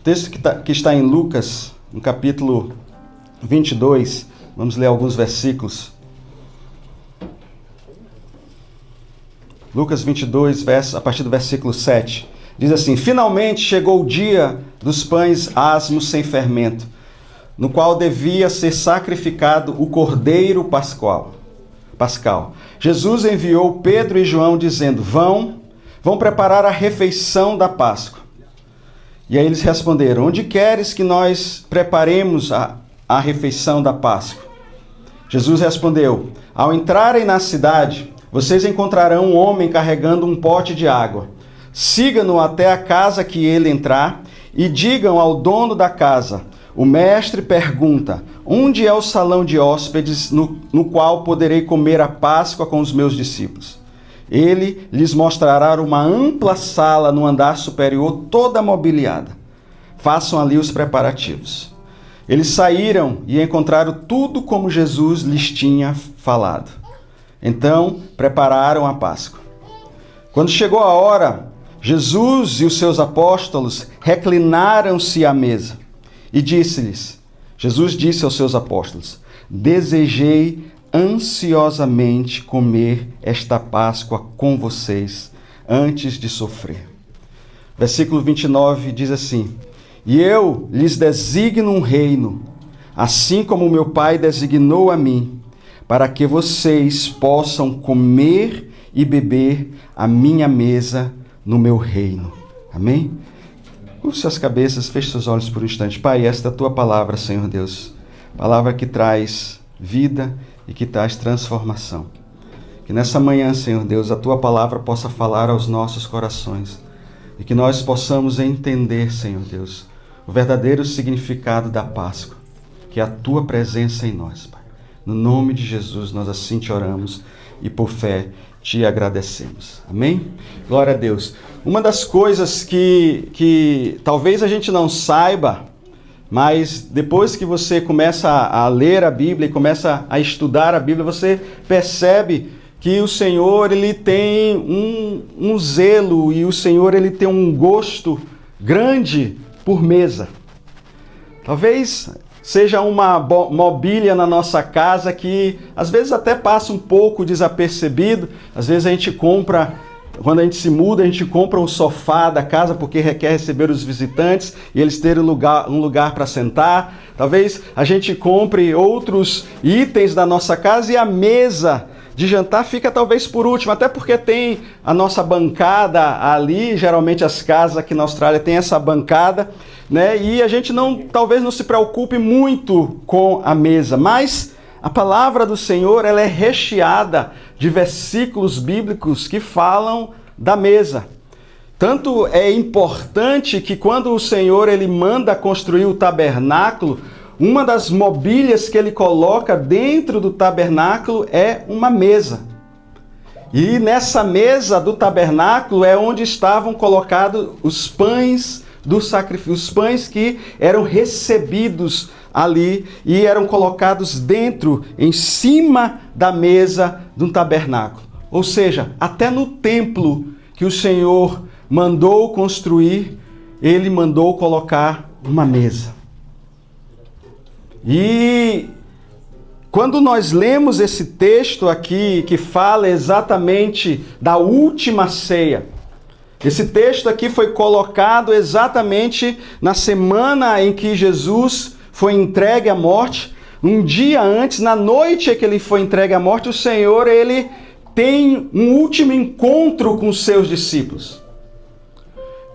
texto que está em Lucas, no capítulo 22, vamos ler alguns versículos. Lucas 22, a partir do versículo 7, diz assim: Finalmente chegou o dia dos pães asmos sem fermento, no qual devia ser sacrificado o cordeiro pascal. Jesus enviou Pedro e João dizendo: Vão preparar a refeição da Páscoa. E aí eles responderam: Onde queres que nós preparemos a refeição da Páscoa? Jesus respondeu: Ao entrarem na cidade, vocês encontrarão um homem carregando um pote de água. Sigam-no até a casa que ele entrar e digam ao dono da casa: O mestre pergunta: Onde é o salão de hóspedes no qual poderei comer a Páscoa com os meus discípulos? Ele lhes mostrará uma ampla sala no andar superior, toda mobiliada. Façam ali os preparativos. Eles saíram e encontraram tudo como Jesus lhes tinha falado. Então, prepararam a Páscoa. Quando chegou a hora, Jesus e os seus apóstolos reclinaram-se à mesa. E Jesus disse aos seus apóstolos: Desejei ansiosamente comer esta Páscoa com vocês antes de sofrer. Versículo 29 diz assim: E eu lhes designo um reino, assim como meu Pai designou a mim, para que vocês possam comer e beber à minha mesa no meu reino. Amém? Curve suas cabeças, feche seus olhos por um instante. Pai, esta é a tua palavra, Senhor Deus. Palavra que traz vida e que traz transformação. Que nessa manhã, Senhor Deus, a tua palavra possa falar aos nossos corações. E que nós possamos entender, Senhor Deus, o verdadeiro significado da Páscoa, que é a tua presença em nós, Pai. No nome de Jesus, nós assim te oramos e por fé te agradecemos. Amém? Glória a Deus. Uma das coisas que talvez a gente não saiba, mas depois que você começa a ler a Bíblia e começa a estudar a Bíblia, você percebe que o Senhor ele tem um zelo e o Senhor ele tem um gosto grande por mesa. Talvez seja uma mobília na nossa casa que às vezes até passa um pouco desapercebido. Às vezes a gente compra, quando a gente se muda, a gente compra um sofá da casa porque quer receber os visitantes e eles terem um lugar para sentar. Talvez a gente compre outros itens da nossa casa e a mesa de jantar fica talvez por último, até porque tem a nossa bancada ali. Geralmente as casas aqui na Austrália tem essa bancada, né? E a gente talvez não se preocupe muito com a mesa, mas a palavra do Senhor ela é recheada de versículos bíblicos que falam da mesa. Tanto é importante que quando o Senhor ele manda construir o tabernáculo, uma das mobílias que ele coloca dentro do tabernáculo é uma mesa. E nessa mesa do tabernáculo é onde estavam colocados os pães do sacrifício, os pães que eram recebidos ali e eram colocados dentro, em cima da mesa do tabernáculo. Ou seja, até no templo que o Senhor mandou construir, ele mandou colocar uma mesa. E quando nós lemos esse texto aqui, que fala exatamente da última ceia, esse texto aqui foi colocado exatamente na semana em que Jesus foi entregue à morte. Um dia antes, na noite em que ele foi entregue à morte, o Senhor ele tem um último encontro com os seus discípulos.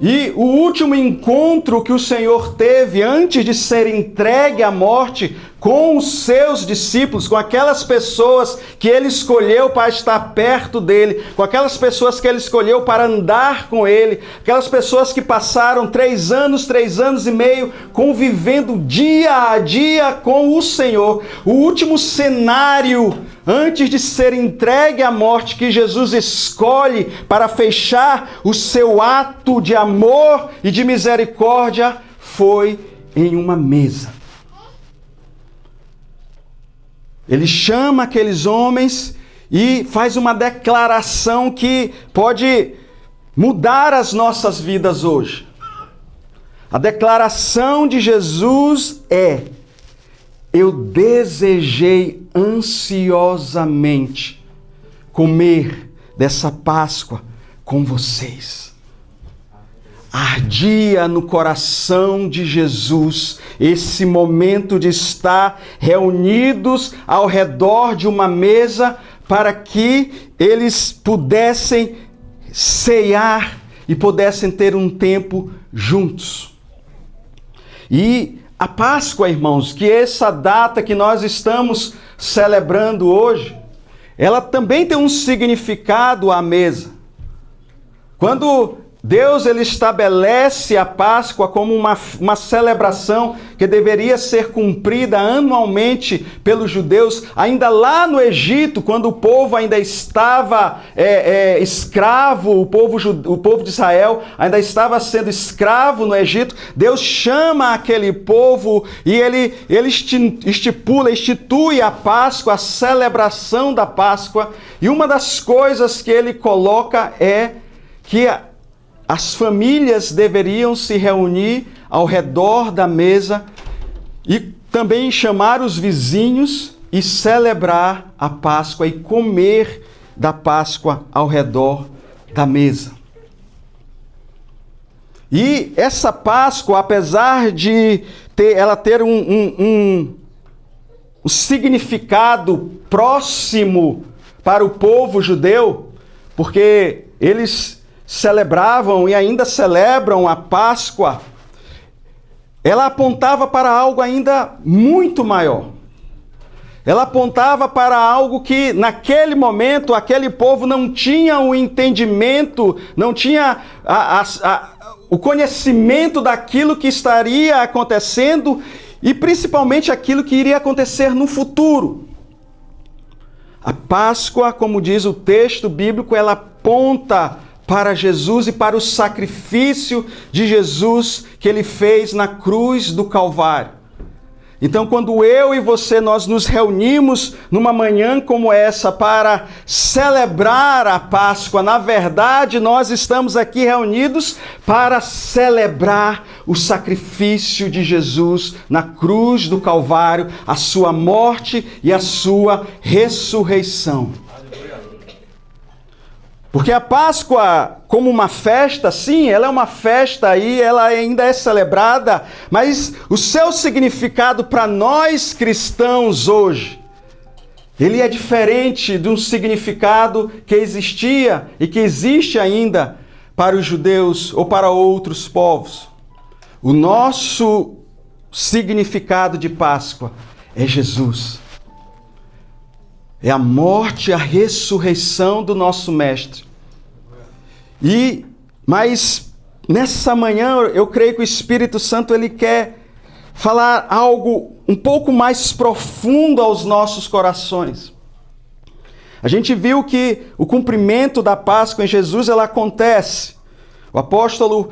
E o último encontro que o Senhor teve antes de ser entregue à morte com os seus discípulos, com aquelas pessoas que ele escolheu para estar perto dele, com aquelas pessoas que ele escolheu para andar com ele, aquelas pessoas que passaram 3 anos e meio convivendo dia a dia com o Senhor. O último cenário antes de ser entregue à morte que Jesus escolhe para fechar o seu ato de amor e de misericórdia foi em uma mesa. Ele chama aqueles homens e faz uma declaração que pode mudar as nossas vidas hoje. A declaração de Jesus é: eu desejei ansiosamente comer dessa Páscoa com vocês. Ardia no coração de Jesus esse momento de estar reunidos ao redor de uma mesa para que eles pudessem ceiar e pudessem ter um tempo juntos. E a Páscoa, irmãos, que é essa data que nós estamos celebrando hoje, ela também tem um significado à mesa. Quando Deus ele estabelece a Páscoa como uma celebração que deveria ser cumprida anualmente pelos judeus, ainda lá no Egito, quando o povo ainda estava escravo, o povo de Israel ainda estava sendo escravo no Egito, Deus chama aquele povo e ele institui a Páscoa, a celebração da Páscoa, e uma das coisas que ele coloca é que as famílias deveriam se reunir ao redor da mesa e também chamar os vizinhos e celebrar a Páscoa e comer da Páscoa ao redor da mesa. E essa Páscoa, apesar de ela ter um significado próximo para o povo judeu, porque eles celebravam e ainda celebram a Páscoa, ela apontava para algo ainda muito maior. Ela apontava para algo que naquele momento aquele povo não tinha o entendimento, não tinha o conhecimento daquilo que estaria acontecendo e principalmente aquilo que iria acontecer no futuro. A Páscoa, como diz o texto bíblico, ela aponta para Jesus e para o sacrifício de Jesus que ele fez na cruz do Calvário. Então, quando eu e você, nós nos reunimos numa manhã como essa para celebrar a Páscoa, na verdade, nós estamos aqui reunidos para celebrar o sacrifício de Jesus na cruz do Calvário, a sua morte e a sua ressurreição. Porque a Páscoa, como uma festa, sim, ela é uma festa e ela ainda é celebrada, mas o seu significado para nós cristãos hoje, ele é diferente de um significado que existia e que existe ainda para os judeus ou para outros povos. O nosso significado de Páscoa é Jesus. É a morte e a ressurreição do nosso Mestre. Mas nessa manhã eu creio que o Espírito Santo ele quer falar algo um pouco mais profundo aos nossos corações. A gente viu que o cumprimento da Páscoa em Jesus ela acontece. O apóstolo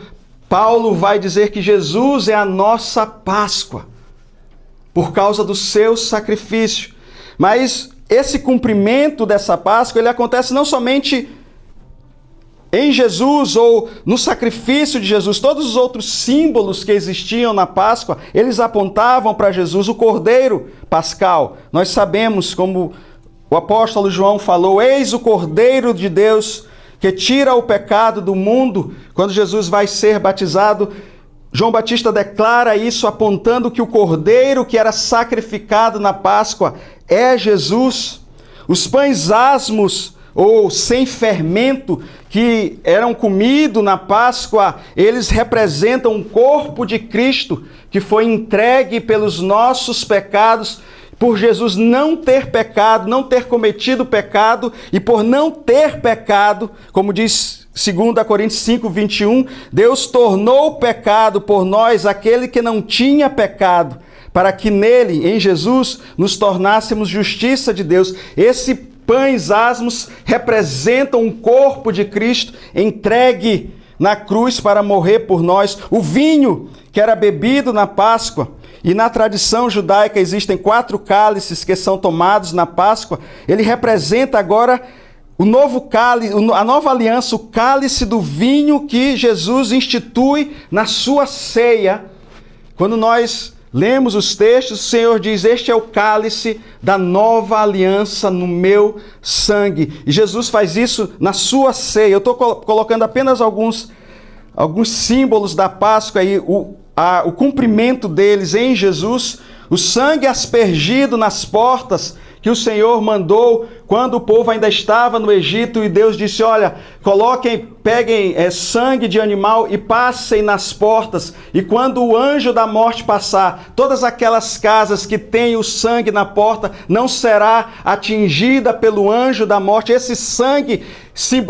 Paulo vai dizer que Jesus é a nossa Páscoa por causa do seu sacrifício. Mas esse cumprimento dessa Páscoa, ele acontece não somente em Jesus ou no sacrifício de Jesus. Todos os outros símbolos que existiam na Páscoa, eles apontavam para Jesus, o Cordeiro Pascal. Nós sabemos, como o apóstolo João falou, eis o Cordeiro de Deus que tira o pecado do mundo. Quando Jesus vai ser batizado, João Batista declara isso apontando que o Cordeiro que era sacrificado na Páscoa é Jesus. Os pães asmos ou sem fermento que eram comidos na Páscoa, eles representam o corpo de Cristo que foi entregue pelos nossos pecados, por Jesus não ter pecado, não ter cometido pecado, e por não ter pecado, como diz 2 Coríntios 5, 21, Deus tornou pecado por nós aquele que não tinha pecado, para que nele, em Jesus, nos tornássemos justiça de Deus. Esse pães asmos representam um corpo de Cristo entregue na cruz para morrer por nós. O vinho que era bebido na Páscoa, e na tradição judaica existem 4 cálices que são tomados na Páscoa, ele representa agora o novo cálice, a nova aliança, o cálice do vinho que Jesus institui na sua ceia. Quando nós lemos os textos, o Senhor diz: este é o cálice da nova aliança no meu sangue. E Jesus faz isso na sua ceia. Eu estou colocando apenas alguns símbolos da Páscoa aí, o cumprimento deles em Jesus, o sangue aspergido nas portas que o Senhor mandou quando o povo ainda estava no Egito, e Deus disse: olha, peguem sangue de animal e passem nas portas, e quando o anjo da morte passar, todas aquelas casas que têm o sangue na porta não será atingida pelo anjo da morte. Esse sangue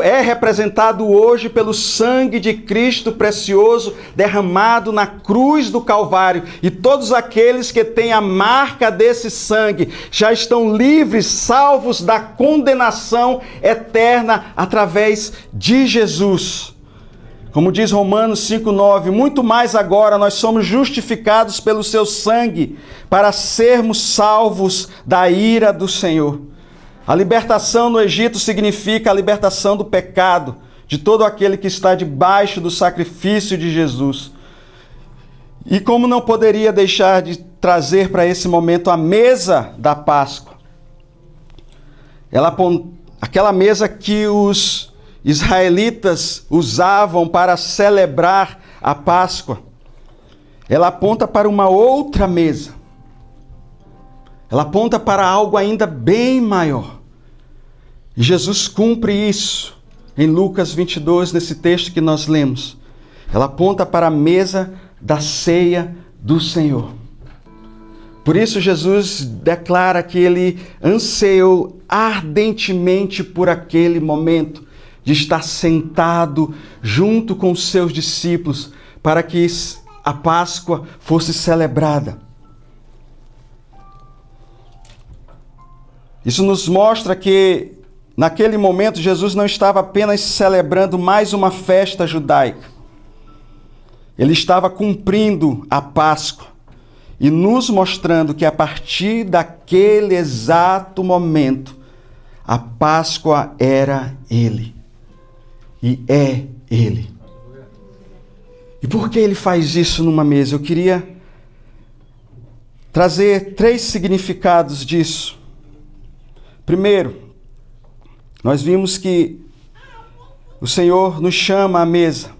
é representado hoje pelo sangue de Cristo precioso derramado na cruz do Calvário, e todos aqueles que têm a marca desse sangue já estão livres, salvos da condenação eterna através de Jesus. Como diz Romanos 5,9, muito mais agora nós somos justificados pelo seu sangue para sermos salvos da ira do Senhor. A libertação no Egito significa a libertação do pecado de todo aquele que está debaixo do sacrifício de Jesus. E como não poderia deixar de trazer para esse momento a mesa da Páscoa, aquela mesa que os israelitas usavam para celebrar a Páscoa, ela aponta para uma outra mesa. Ela aponta para algo ainda bem maior. E Jesus cumpre isso em Lucas 22, nesse texto que nós lemos. Ela aponta para a mesa da ceia do Senhor. Por isso Jesus declara que ele anseiou ardentemente por aquele momento de estar sentado junto com os seus discípulos para que a Páscoa fosse celebrada. Isso nos mostra que naquele momento Jesus não estava apenas celebrando mais uma festa judaica. Ele estava cumprindo a Páscoa e nos mostrando que a partir daquele exato momento, a Páscoa era Ele. E é Ele. E por que Ele faz isso numa mesa? Eu queria trazer 3 significados disso. Primeiro, nós vimos que o Senhor nos chama à mesa.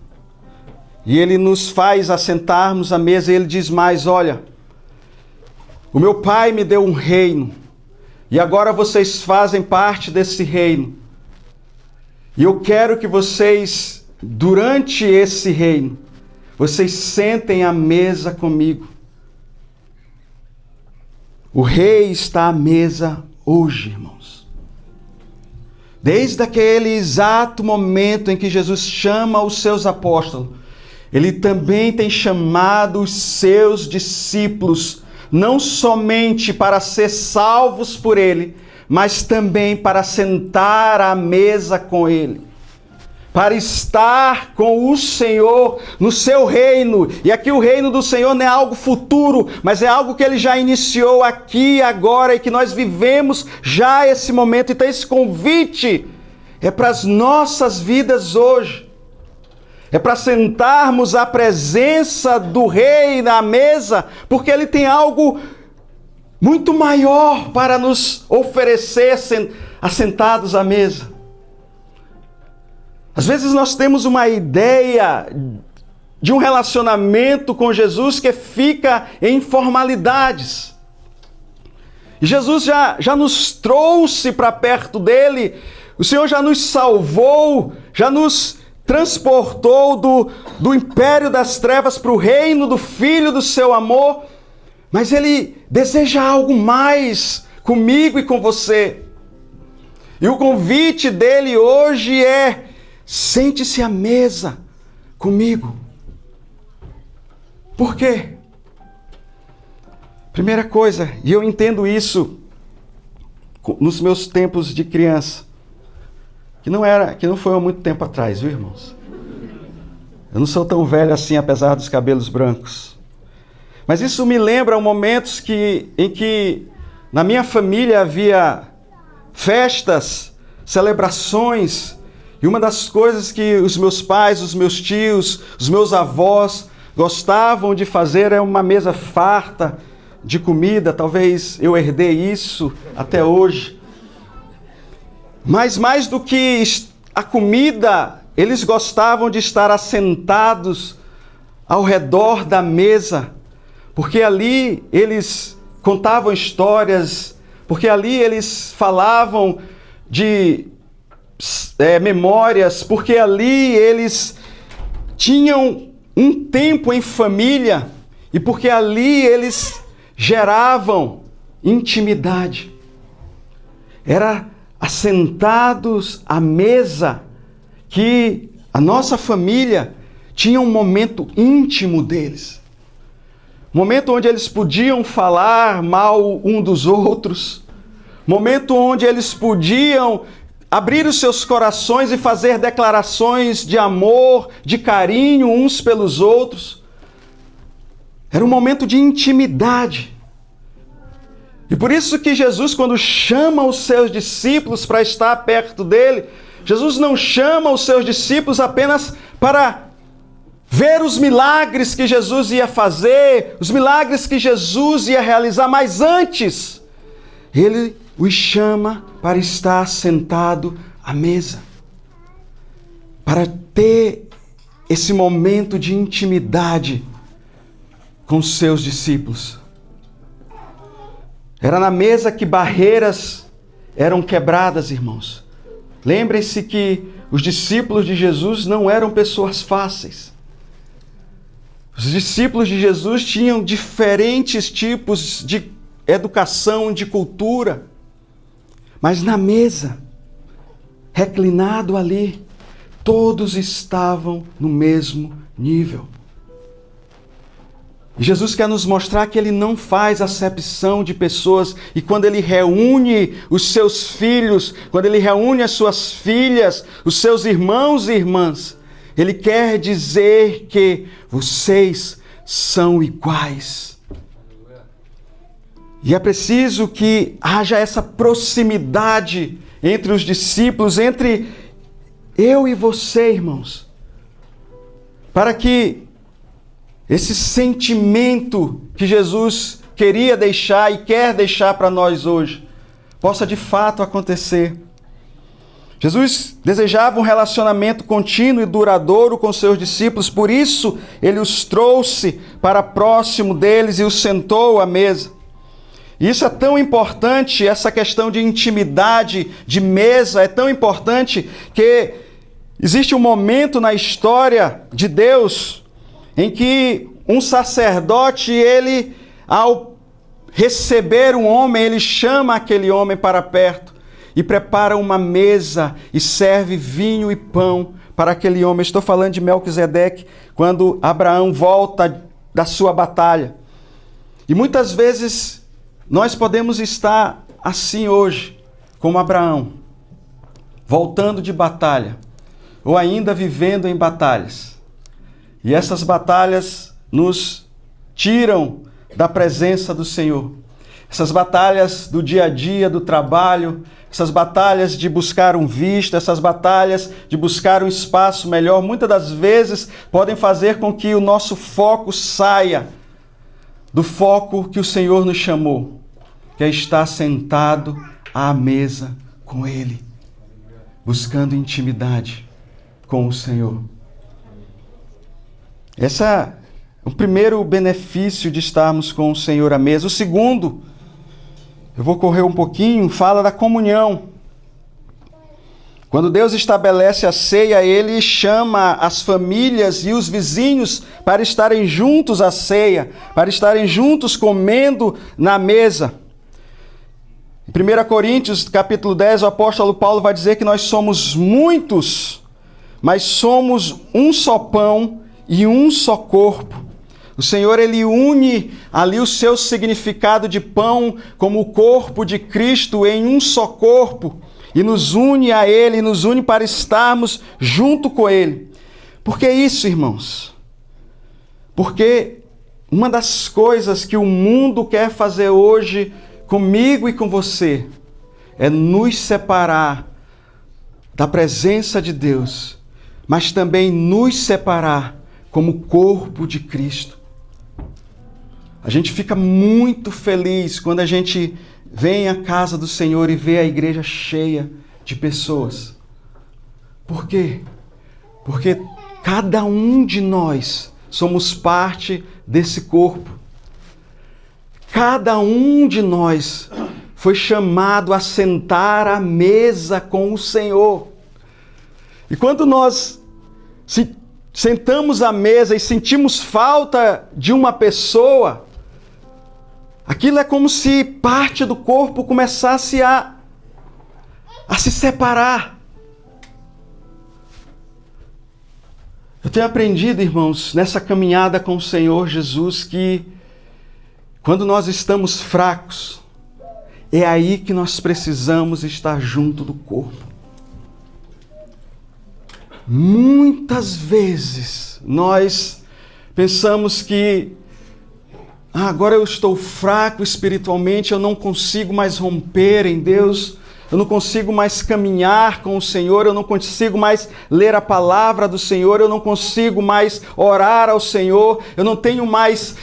E Ele nos faz assentarmos à mesa, e Ele diz mais: olha, o meu Pai me deu um reino, e agora vocês fazem parte desse reino. E eu quero que vocês, durante esse reino, vocês sentem à mesa comigo. O Rei está à mesa hoje, irmãos. Desde aquele exato momento em que Jesus chama os seus apóstolos, Ele também tem chamado os seus discípulos, não somente para ser salvos por Ele, mas também para sentar à mesa com Ele, para estar com o Senhor no seu reino. E aqui o reino do Senhor não é algo futuro, mas é algo que Ele já iniciou aqui e agora, e que nós vivemos já esse momento. Então esse convite é para as nossas vidas hoje. É para sentarmos à presença do Rei na mesa, porque Ele tem algo muito maior para nos oferecer assentados à mesa. Às vezes nós temos uma ideia de um relacionamento com Jesus que fica em formalidades. E Jesus já nos trouxe para perto dele, o Senhor já nos salvou, já nos transportou do império das trevas para o reino do Filho do seu amor, mas Ele deseja algo mais comigo e com você. E o convite dele hoje é: sente-se à mesa comigo. Por quê? Primeira coisa, e eu entendo isso nos meus tempos de criança, que não foi há muito tempo atrás, viu, irmãos? Eu não sou tão velho assim, apesar dos cabelos brancos. Mas isso me lembra momentos em que na minha família havia festas celebrações. E uma das coisas que os meus pais, os meus tios, os meus avós gostavam de fazer é uma mesa farta de comida. Talvez eu herdei isso até hoje. Mas mais do que a comida, eles gostavam de estar assentados ao redor da mesa, porque ali eles contavam histórias, porque ali eles falavam de memórias, porque ali eles tinham um tempo em família e porque ali eles geravam intimidade. Era assentados à mesa que a nossa família tinha um momento íntimo deles. Momento onde eles podiam falar mal um dos outros. Momento onde eles podiam abrir os seus corações e fazer declarações de amor, de carinho uns pelos outros. Era um momento de intimidade. E por isso que Jesus, quando chama os seus discípulos para estar perto dele, Jesus não chama os seus discípulos apenas para ver os milagres que Jesus ia fazer, os milagres que Jesus ia realizar, mas antes, ele os chama para estar sentado à mesa, para ter esse momento de intimidade com os seus discípulos. Era na mesa que barreiras eram quebradas, irmãos. Lembrem-se que os discípulos de Jesus não eram pessoas fáceis. Os discípulos de Jesus tinham diferentes tipos de educação, de cultura. Mas na mesa, reclinado ali, todos estavam no mesmo nível. E Jesus quer nos mostrar que Ele não faz acepção de pessoas, e quando Ele reúne os seus filhos, quando Ele reúne as suas filhas, os seus irmãos e irmãs, Ele quer dizer que vocês são iguais. E é preciso que haja essa proximidade entre os discípulos, entre eu e você, irmãos, para que esse sentimento que Jesus queria deixar e quer deixar para nós hoje possa de fato acontecer. Jesus desejava um relacionamento contínuo e duradouro com seus discípulos, por isso Ele os trouxe para próximo deles e os sentou à mesa. E isso é tão importante, essa questão de intimidade, de mesa, é tão importante que existe um momento na história de Deus em que um sacerdote, ele, ao receber um homem, ele chama aquele homem para perto e prepara uma mesa e serve vinho e pão para aquele homem. Estou falando de Melquisedeque, quando Abraão volta da sua batalha. E muitas vezes nós podemos estar assim hoje, como Abraão, voltando de batalha, ou ainda vivendo em batalhas. E essas batalhas nos tiram da presença do Senhor. Essas batalhas do dia a dia, do trabalho, essas batalhas de buscar um visto, essas batalhas de buscar um espaço melhor, muitas das vezes podem fazer com que o nosso foco saia do foco que o Senhor nos chamou, que é estar sentado à mesa com Ele, buscando intimidade com o Senhor. Esse é o primeiro benefício de estarmos com o Senhor à mesa. O segundo, eu vou correr um pouquinho, fala da comunhão. Quando Deus estabelece a ceia, Ele chama as famílias e os vizinhos para estarem juntos à ceia, para estarem juntos comendo na mesa. Em 1 Coríntios, capítulo 10, o apóstolo Paulo vai dizer que nós somos muitos, mas somos um só pão e um só corpo. O Senhor, Ele une ali o seu significado de pão como o corpo de Cristo em um só corpo e nos une a Ele, nos une para estarmos junto com Ele. Por que isso, irmãos? Porque uma das coisas que o mundo quer fazer hoje comigo e com você é nos separar da presença de Deus, mas também nos separar como corpo de Cristo. A gente fica muito feliz quando a gente vem à casa do Senhor e vê a igreja cheia de pessoas. Por quê? Porque cada um de nós somos parte desse corpo. Cada um de nós foi chamado a sentar à mesa com o Senhor. E quando nós sentamos à mesa e sentimos falta de uma pessoa, aquilo é como se parte do corpo começasse a se separar. Eu tenho aprendido, irmãos, nessa caminhada com o Senhor Jesus, que quando nós estamos fracos, é aí que nós precisamos estar junto do corpo. Muitas vezes nós pensamos que agora eu estou fraco espiritualmente, eu não consigo mais romper em Deus, eu não consigo mais caminhar com o Senhor, eu não consigo mais ler a palavra do Senhor, eu não consigo mais orar ao Senhor, eu não tenho mais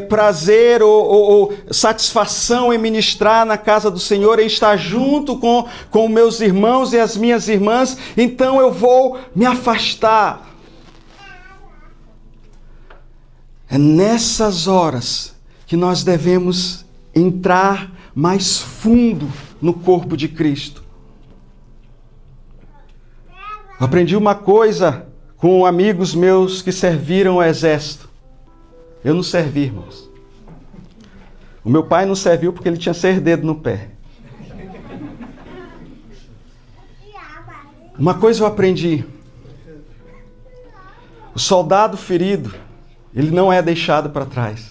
prazer ou satisfação em ministrar na casa do Senhor, em estar junto com meus irmãos e as minhas irmãs, então eu vou me afastar. É nessas horas que nós devemos entrar mais fundo no corpo de Cristo. Eu aprendi uma coisa com amigos meus que serviram o exército. Eu não servi, irmãos. O meu pai não serviu porque ele tinha 6 dedos no pé. Uma coisa eu aprendi. O soldado ferido, ele não é deixado para trás.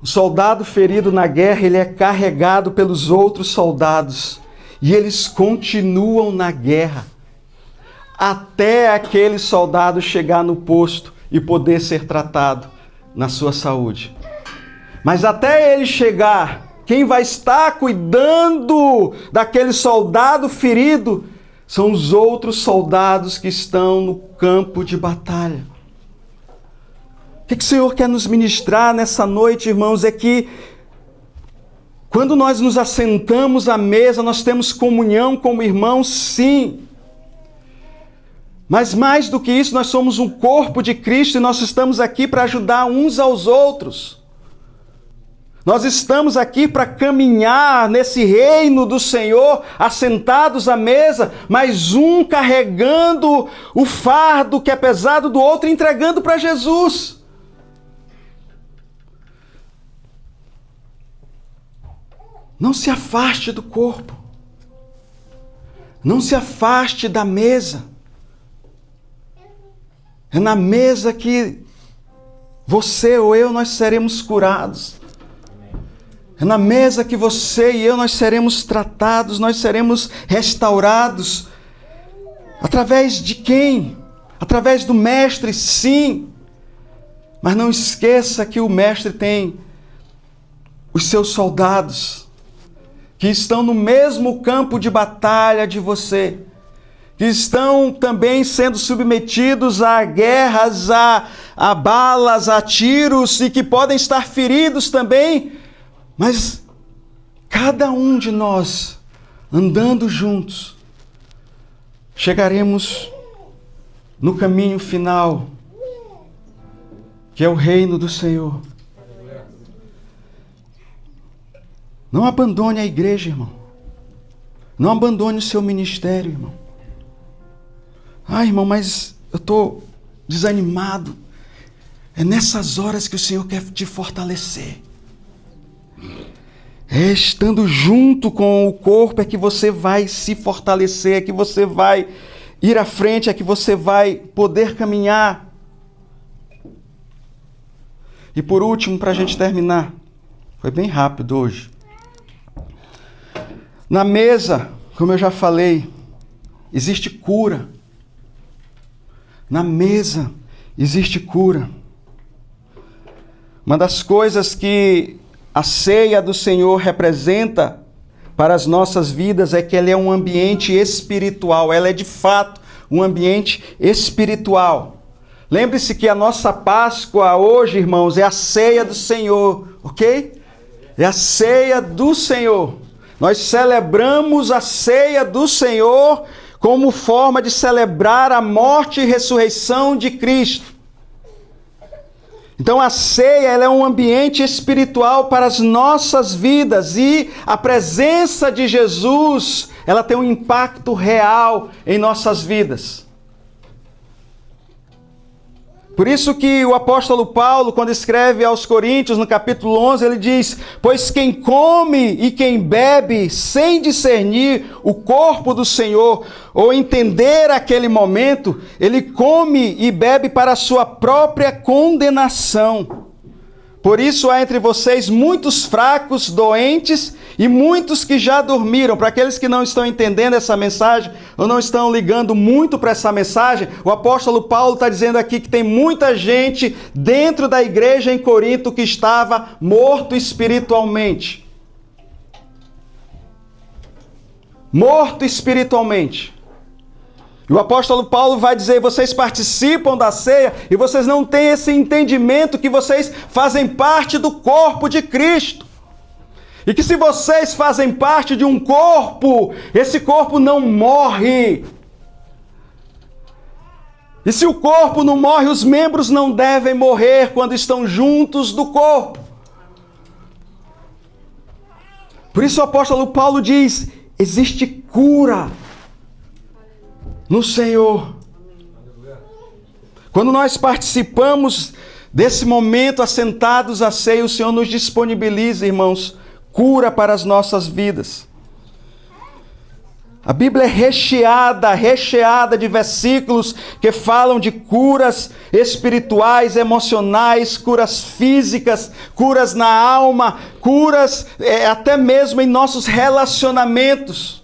O soldado ferido na guerra, ele é carregado pelos outros soldados e eles continuam na guerra até aquele soldado chegar no posto e poder ser tratado na sua saúde. Mas até ele chegar, quem vai estar cuidando daquele soldado ferido são os outros soldados que estão no campo de batalha. O que o Senhor quer nos ministrar nessa noite, irmãos, é que quando nós nos assentamos à mesa, nós temos comunhão como irmãos, sim. Mas mais do que isso, nós somos um corpo de Cristo e nós estamos aqui para ajudar uns aos outros. Nós estamos aqui para caminhar nesse reino do Senhor, assentados à mesa, mas um carregando o fardo que é pesado do outro, entregando para Jesus. Não se afaste do corpo. Não se afaste da mesa. É na mesa que você ou eu, nós seremos curados. É na mesa que você e eu, nós seremos tratados, nós seremos restaurados. Através de quem? Através do Mestre, sim. Mas não esqueça que o Mestre tem os seus soldados, que estão no mesmo campo de batalha de você, que estão também sendo submetidos a guerras, a balas, a tiros, e que podem estar feridos também, mas cada um de nós, andando juntos, chegaremos no caminho final, que é o reino do Senhor. Não abandone a igreja, irmão. Não abandone o seu ministério, irmão. Irmão, mas eu estou desanimado. É nessas horas que o Senhor quer te fortalecer. É estando junto com o corpo é que você vai se fortalecer, é que você vai ir à frente, é que você vai poder caminhar. E por último, para a gente terminar, foi bem rápido hoje. Na mesa, como eu já falei, existe cura. Na mesa existe cura. Uma das coisas que a ceia do Senhor representa para as nossas vidas é que ela é um ambiente espiritual. Ela é de fato um ambiente espiritual. Lembre-se que a nossa Páscoa hoje, irmãos, é a ceia do Senhor, ok? É a ceia do Senhor. Nós celebramos a ceia do Senhor como forma de celebrar a morte e ressurreição de Cristo. Então a ceia ela é um ambiente espiritual para as nossas vidas e a presença de Jesus ela tem um impacto real em nossas vidas. Por isso que o apóstolo Paulo, quando escreve aos Coríntios, no capítulo 11, ele diz: pois quem come e quem bebe sem discernir o corpo do Senhor, ou entender aquele momento, ele come e bebe para a sua própria condenação. Por isso há entre vocês muitos fracos, doentes e muitos que já dormiram. Para aqueles que não estão entendendo essa mensagem, ou não estão ligando muito para essa mensagem, o apóstolo Paulo está dizendo aqui que tem muita gente dentro da igreja em Corinto que estava morto espiritualmente. Morto espiritualmente. E o apóstolo Paulo vai dizer: vocês participam da ceia e vocês não têm esse entendimento que vocês fazem parte do corpo de Cristo. E que se vocês fazem parte de um corpo, esse corpo não morre. E se o corpo não morre, os membros não devem morrer quando estão juntos do corpo. Por isso o apóstolo Paulo diz: existe cura no Senhor. Quando nós participamos desse momento assentados à ceia, o Senhor nos disponibiliza, irmãos, cura para as nossas vidas. A Bíblia é recheada de versículos que falam de curas espirituais, emocionais, curas físicas, curas na alma, curas até mesmo em nossos relacionamentos.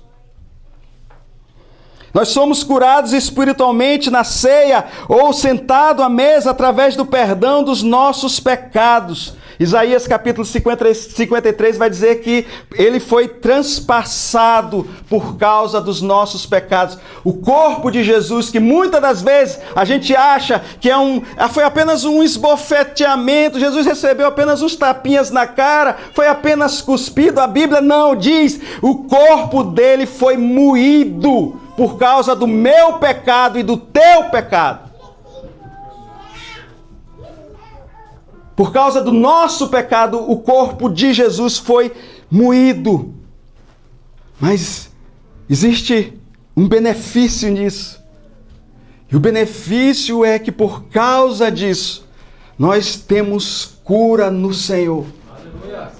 Nós somos curados espiritualmente na ceia ou sentado à mesa através do perdão dos nossos pecados. Isaías capítulo 53 vai dizer que ele foi transpassado por causa dos nossos pecados. O corpo de Jesus, que muitas das vezes a gente acha que foi apenas um esbofeteamento, Jesus recebeu apenas uns tapinhas na cara, foi apenas cuspido. A Bíblia não diz, o corpo dele foi moído por causa do meu pecado e do teu pecado. Por causa do nosso pecado, o corpo de Jesus foi moído. Mas existe um benefício nisso. E o benefício é que por causa disso, nós temos cura no Senhor.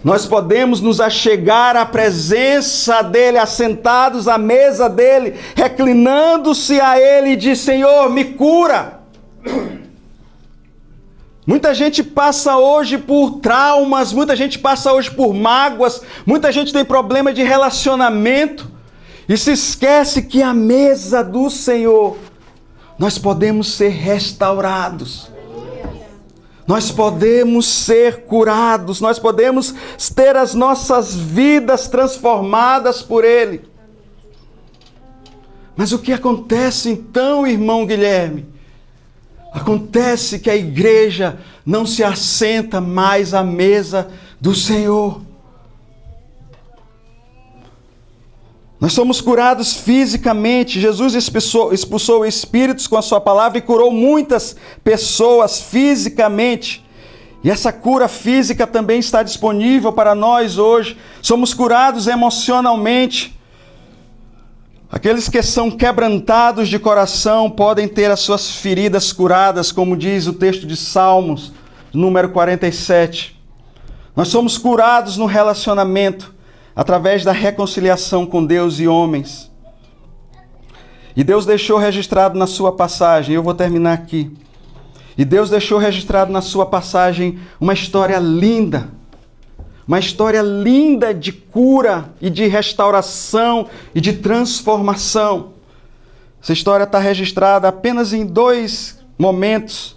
Nós podemos nos achegar à presença dEle, assentados à mesa dEle, reclinando-se a Ele e diz: Senhor, me cura. Muita gente passa hoje por traumas, muita gente passa hoje por mágoas, muita gente tem problema de relacionamento e se esquece que à mesa do Senhor nós podemos ser restaurados. Nós podemos ser curados, nós podemos ter as nossas vidas transformadas por Ele. Mas o que acontece então, irmão Guilherme? Acontece que a igreja não se assenta mais à mesa do Senhor. Nós somos curados fisicamente. Jesus expulsou espíritos com a sua palavra e curou muitas pessoas fisicamente. E essa cura física também está disponível para nós hoje. Somos curados emocionalmente. Aqueles que são quebrantados de coração podem ter as suas feridas curadas, como diz o texto de Salmos, número 47. Nós somos curados no relacionamento, através da reconciliação com Deus e homens. E Deus deixou registrado na sua passagem, eu vou terminar aqui. E Deus deixou registrado na sua passagem uma história linda. Uma história linda de cura e de restauração e de transformação. Essa história está registrada apenas em 2 momentos.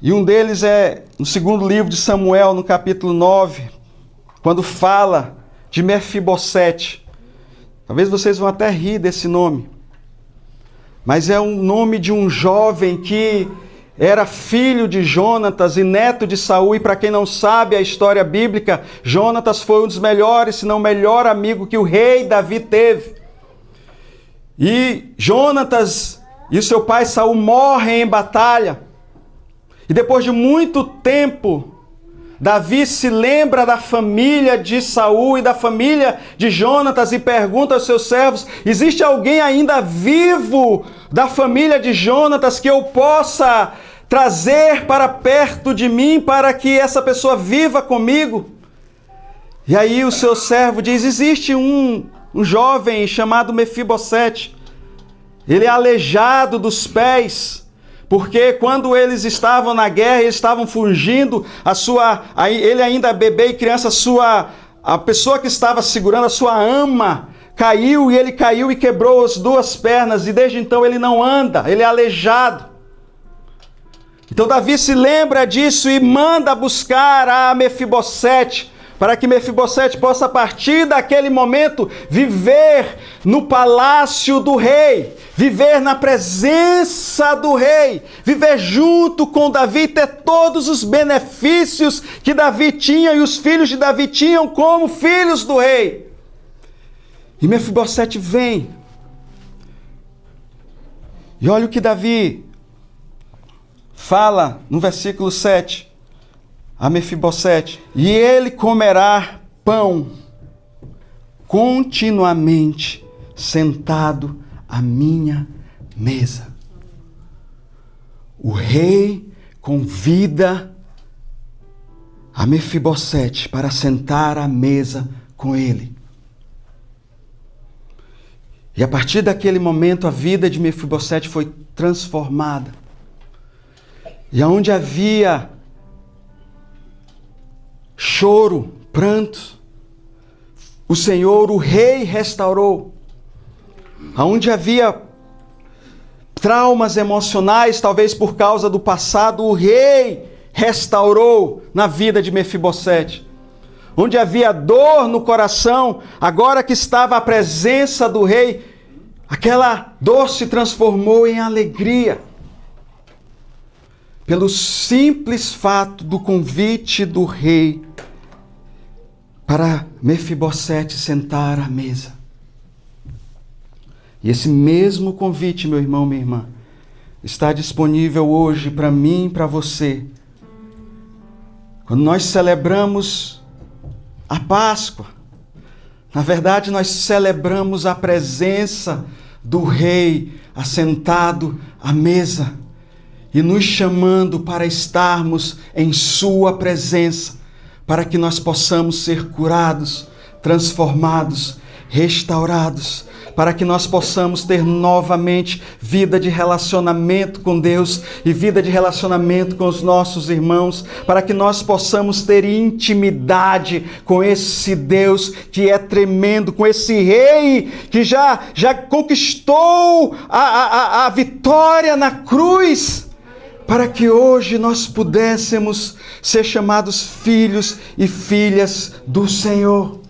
E um deles é no segundo livro de Samuel, no capítulo 9, quando fala de Mefibosete. Talvez vocês vão até rir desse nome. Mas é um nome de um jovem que era filho de Jonatas e neto de Saul. E para quem não sabe a história bíblica, Jonatas foi um dos melhores, se não o melhor amigo que o rei Davi teve. E Jonatas e o seu pai Saul morrem em batalha. E depois de muito tempo, Davi se lembra da família de Saul e da família de Jonatas e pergunta aos seus servos: existe alguém ainda vivo da família de Jonatas que eu possa trazer para perto de mim para que essa pessoa viva comigo? E aí o seu servo diz: existe um jovem chamado Mefibosete. Ele é aleijado dos pés. Porque quando eles estavam na guerra, eles estavam fugindo, ele ainda bebê e criança, a pessoa que estava segurando, a sua ama, caiu e ele caiu e quebrou as duas pernas, e desde então ele não anda, ele é aleijado. Então Davi se lembra disso e manda buscar a Mefibosete, para que Mefibosete possa, a partir daquele momento, viver no palácio do rei, viver na presença do rei, viver junto com Davi, ter todos os benefícios que Davi tinha e os filhos de Davi tinham como filhos do rei. E Mefibosete vem. E olha o que Davi fala no versículo 7. A Mefibosete: e ele comerá pão continuamente sentado à minha mesa. O rei convida a Mefibosete para sentar à mesa com ele. E a partir daquele momento a vida de Mefibosete foi transformada. E onde havia choro, pranto, o Senhor, o rei, restaurou. Onde havia traumas emocionais, talvez por causa do passado, o rei restaurou na vida de Mefibosete. Onde havia dor no coração, agora que estava a presença do rei, aquela dor se transformou em alegria. Pelo simples fato do convite do rei para Mefibosete sentar à mesa. E esse mesmo convite, meu irmão, minha irmã, está disponível hoje para mim e para você. Quando nós celebramos a Páscoa, na verdade nós celebramos a presença do rei assentado à mesa e nos chamando para estarmos em sua presença, para que nós possamos ser curados, transformados, restaurados, para que nós possamos ter novamente vida de relacionamento com Deus e vida de relacionamento com os nossos irmãos, para que nós possamos ter intimidade com esse Deus que é tremendo, com esse rei que já conquistou a vitória na cruz, para que hoje nós pudéssemos ser chamados filhos e filhas do Senhor.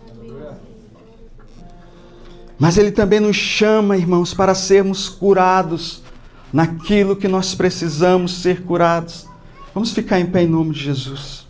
Mas Ele também nos chama, irmãos, para sermos curados naquilo que nós precisamos ser curados. Vamos ficar em pé em nome de Jesus.